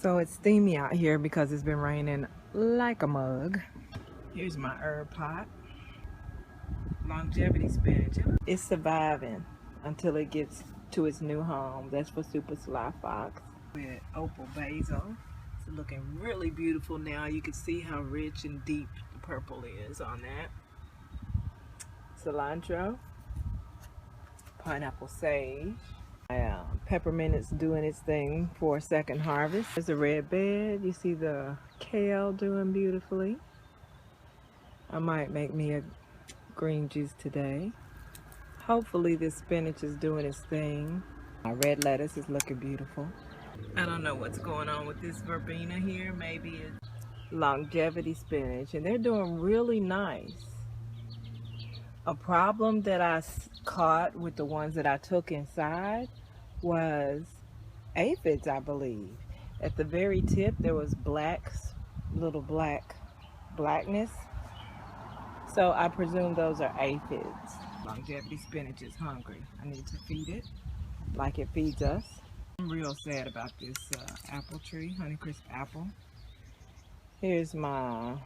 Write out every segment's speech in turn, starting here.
So it's steamy out here because it's been raining like a mug. Here's my herb pot. Longevity spinach. It's surviving until it gets to its new home. That's for Super Sly Fox. With opal basil. It's looking really beautiful now. You can see how rich and deep the purple is on that. Cilantro. Pineapple sage. Peppermint is doing its thing for a second harvest. There's a red bed. You see the kale doing beautifully. I might make me a green juice today. Hopefully this spinach is doing its thing. My red lettuce is looking beautiful. I don't know what's going on with this verbena here. Maybe it's longevity spinach, and they're doing really nice. A problem that I caught with the ones that I took inside was aphids, I believe. At the very tip there was little blackness. So I presume those are aphids. Longevity spinach is hungry. I need to feed it like it feeds us. I'm real sad about this apple tree, Honeycrisp apple. Here's my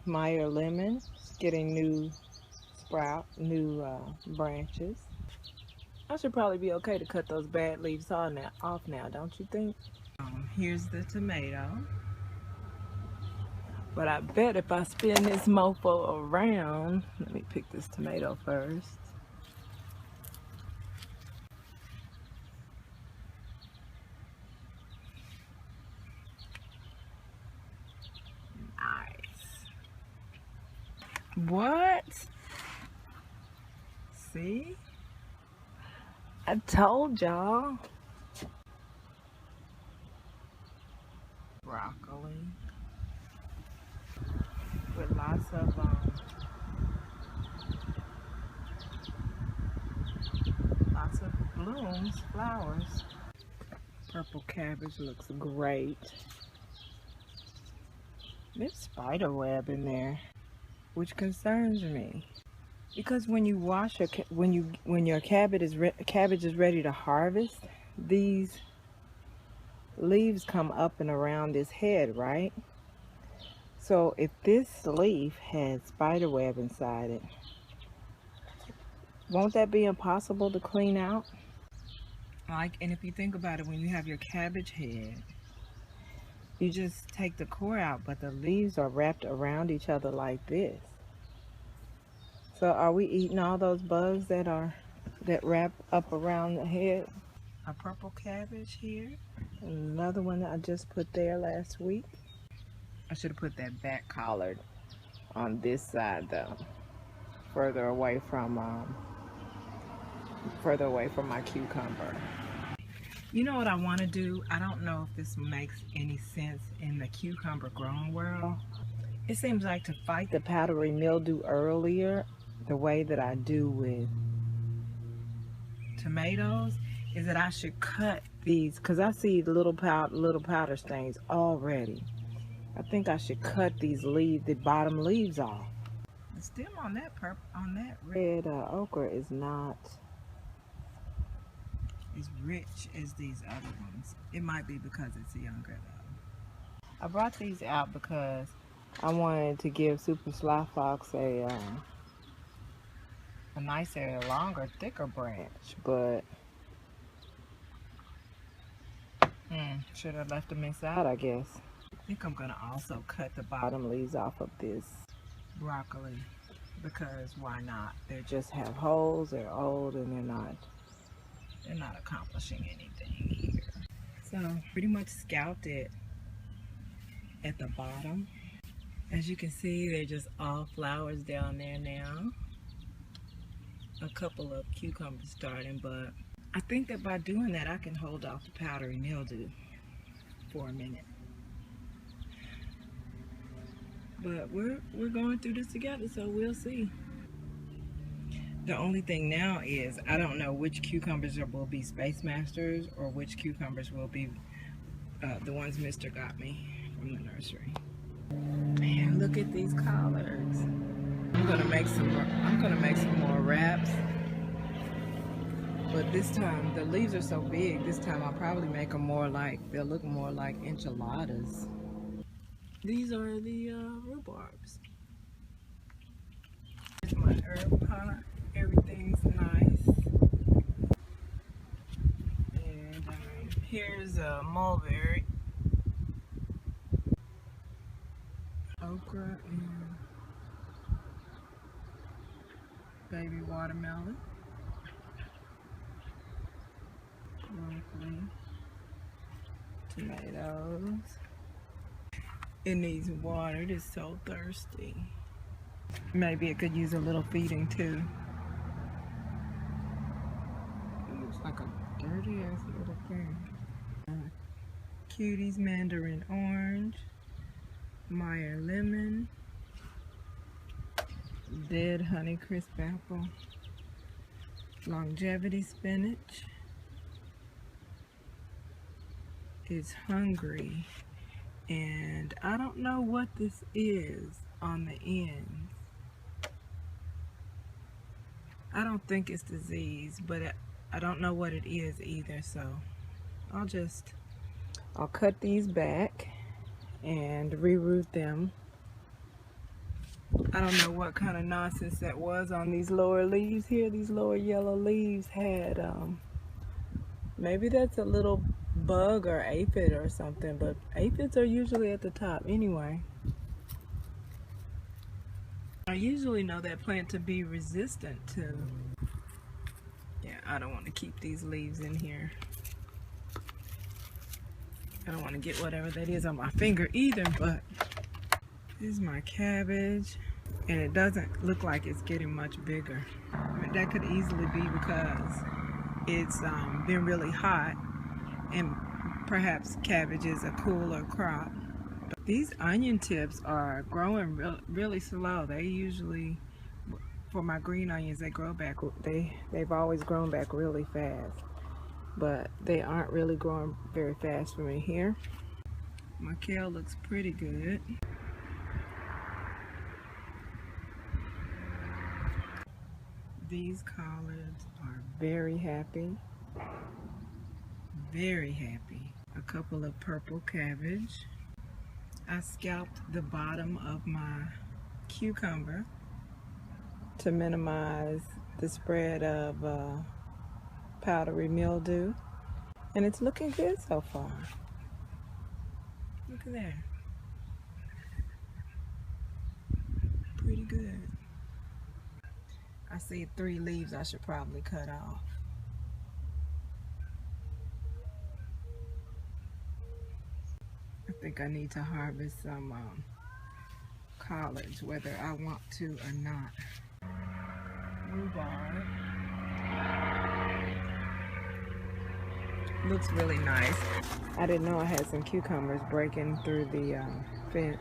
Meyer lemon. It's getting new branches. I should probably be okay to cut those bad leaves off now, don't you think? Here's the tomato. But I bet if I spin this mofo around, let me pick this tomato first. Nice. What? See? I told y'all. Broccoli. With lots of blooms, flowers. Purple cabbage looks great. There's spider web in there, which concerns me. Because when you wash when your cabbage is ready to harvest, these leaves come up and around this head, right? So if this leaf had spider web inside it, won't that be impossible to clean out? And if you think about it, when you have your cabbage head, you just take the core out, but the leaves are wrapped around each other like this. So are we eating all those bugs that wrap up around the head? A purple cabbage here. Another one that I just put there last week. I should have put that back collard on this side though, further away from my cucumber. You know what I want to do? I don't know if this makes any sense in the cucumber growing world. It seems like to fight the powdery mildew earlier, the way that I do with tomatoes, is that I should cut these, because I see the little powder stains already. I think I should cut these the bottom leaves off. The stem on that red okra is not as rich as these other ones. It might be because it's younger though. I brought these out because I wanted to give Super Sly Fox a nicer, longer, thicker branch, but should have left them inside, I guess. I think I'm gonna also cut the bottom leaves off of this broccoli, because why not? They just have holes, they're old, and they're not accomplishing anything here. So pretty much scalped it at the bottom. As you can see, they're just all flowers down there now. A couple of cucumbers starting, but I think that by doing that I can hold off the powdery mildew for a minute. But we're going through this together, so we'll see. The only thing now is I don't know which cucumbers will be Space Masters or which cucumbers will be the ones Mr. got me from the nursery. Man, look at these collards. I'm gonna make some more wraps. But this time, the leaves are so big, this time I'll probably make them more like, they'll look more like enchiladas. These are the rhubarbs. Here's my herb pot. Everything's nice. And here's a mulberry, okra, and baby watermelon, broccoli, tomatoes. It needs water. It is so thirsty. Maybe it could use a little feeding too. It looks like a dirty ass little thing. Cuties, mandarin orange, Meyer lemon, dead honey crisp apple, longevity spinach, is hungry, and I don't know what this is on the ends. I don't think it's disease, but I don't know what it is either, so I'll cut these back and reroot them. I don't know what kind of nonsense that was on these lower leaves here. These lower yellow leaves had, maybe that's a little bug or aphid or something, but aphids are usually at the top anyway. I usually know that plant to be resistant to, yeah, I don't want to keep these leaves in here. I don't want to get whatever that is on my finger either, but this is my cabbage, and it doesn't look like it's getting much bigger. I mean, that could easily be because it's been really hot, and perhaps cabbage is a cooler crop. But these onion tips are growing really slow. They usually, for my green onions, they grow back. They've always grown back really fast, but they aren't really growing very fast for me here. My kale looks pretty good. These collards are very happy. Very happy. A couple of purple cabbage. I scalped the bottom of my cucumber to minimize the spread of powdery mildew, and it's looking good so far. Look at that. Pretty good. I see 3 leaves I should probably cut off. I think I need to harvest some collards, whether I want to or not. Rhubarb. Looks really nice. I didn't know I had some cucumbers breaking through the fence.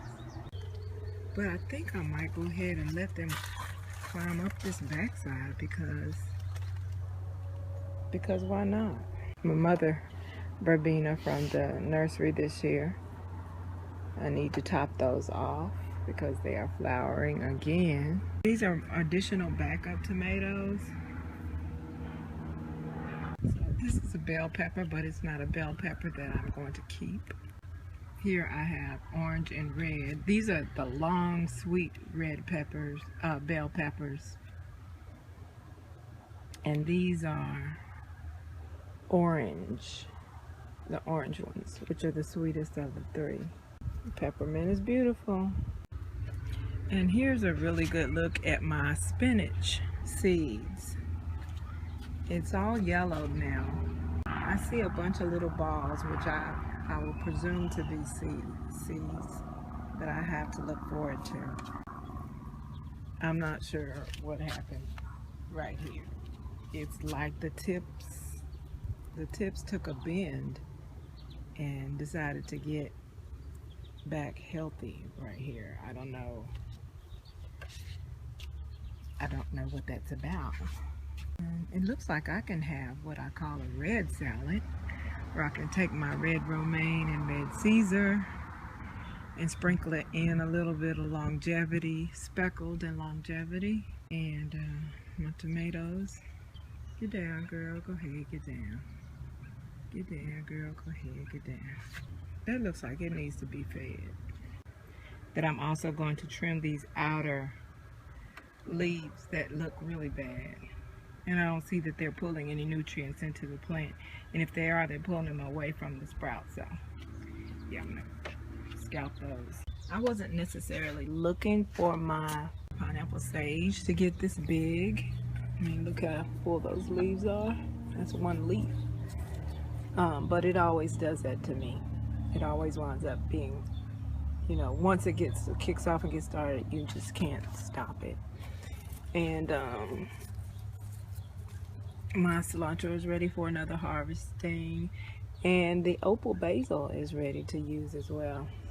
But I think I might go ahead and let them climb up this backside because why not? My mother verbena from the nursery this year. I need to top those off because they are flowering again. These are additional backup tomatoes. So this is a bell pepper, but it's not a bell pepper that I'm going to keep. Here I have orange and red. These are the long, sweet red peppers, bell peppers. And these are orange, the orange ones, which are the sweetest of the 3. Peppermint is beautiful. And here's a really good look at my spinach seeds. It's all yellowed now. I see a bunch of little balls, which I will presume to be seeds that I have to look forward to. I'm not sure what happened right here. It's like the tips took a bend and decided to get back healthy right here. I don't know what that's about. It looks like I can have what I call a red salad, where I can take my red romaine and red Caesar and sprinkle it in a little bit of longevity, speckled and longevity, and my tomatoes. Get down, girl. Go ahead, get down. Get down, girl. Go ahead, get down. That looks like it needs to be fed. That I'm also going to trim these outer leaves that look really bad. And I don't see that they're pulling any nutrients into the plant. And if they are, they're pulling them away from the sprout. So, yeah, I'm gonna scalp those. I wasn't necessarily looking for my pineapple sage to get this big. I mean, look how full those leaves are. That's one leaf. But it always does that to me. It always winds up being, you know, once it kicks off and gets started, you just can't stop it. And my cilantro is ready for another harvesting, and the opal basil is ready to use as well.